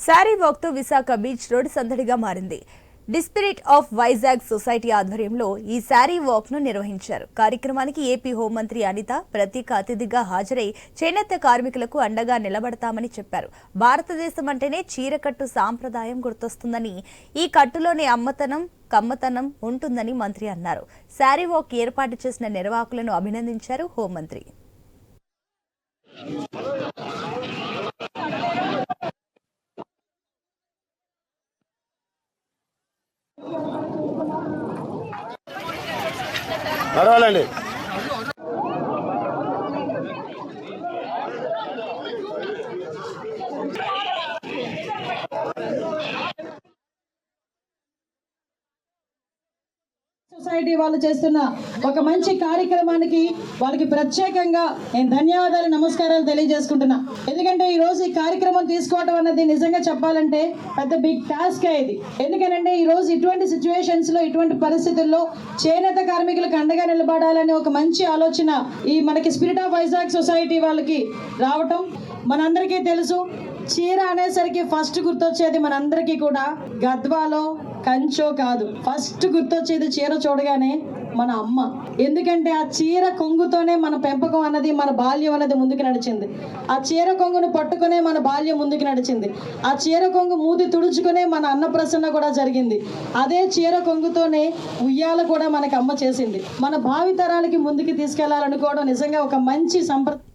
Sari walk తో Visakha beach road సందడిగా మారింది. డిస్పిరిట్ ఆఫ్ వైజాగ్ సొసైటీ ఆధ్వర్యంలో ఈ శారీ వాక్ ను నిర్వహించారు. కార్యక్రమానికి ఏపీ హోంమంత్రి అనిత ప్రత్యేక అతిథిగా హాజరై చేనేత కార్మికులకు అండగా నిలబడతామని చెప్పారు. భారతదేశం అంటేనే చీరకట్టు సాంప్రదాయం గుర్తొస్తుందని, ఈ కట్టులోని అమ్మతనం కమ్మతనం ఉంటుందని మంత్రి అన్నారు. శారీ వాక్ ఏర్పాటు చేసిన నిర్వాహకులను అభినందించారు హోంమంత్రి. పర్వాలండి. సొసైటీ వాళ్ళు చేస్తున్న ఒక మంచి కార్యక్రమానికి వాళ్ళకి ప్రత్యేకంగా నేను ధన్యవాదాలు నమస్కారాలు తెలియజేసుకుంటున్నా. ఎందుకంటే ఈ రోజు ఈ కార్యక్రమం తీసుకోవడం అన్నది నిజంగా చెప్పాలంటే పెద్ద బిగ్ టాస్క్ ఇది. ఎందుకంటే ఈ రోజు ఇటువంటి సిచ్యువేషన్స్ లో ఇటువంటి పరిస్థితుల్లో చేనేత కార్మికులకు అండగా నిలబడాలని ఒక మంచి ఆలోచన ఈ మనకి స్పిరిట్ ఆఫ్ వైజాగ్ సొసైటీ వాళ్ళకి రావటం మనందరికీ తెలుసు. చీర అనేసరికి ఫస్ట్ గుర్తొచ్చేది మనందరికీ కూడా గద్వాలో కంచో కాదు, ఫస్ట్ గుర్తొచ్చేది చీర చూడగానే మన అమ్మ. ఎందుకంటే ఆ చీర కొంగుతోనే మన పెంపకం అన్నది, మన బాల్యం అనేది ముందుకు నడిచింది. ఆ చీర కొంగును పట్టుకునే మన బాల్యం ముందుకు నడిచింది. ఆ చీర కొంగు మూది తుడుచుకునే మన అన్నప్రసన్న కూడా జరిగింది. అదే చీర కొంగుతోనే ఉయ్యాల కూడా మనకి అమ్మ చేసింది. మన భావితరాలకి ముందుకు తీసుకెళ్లాలనుకోవడం నిజంగా ఒక మంచి సంప్రదాయం.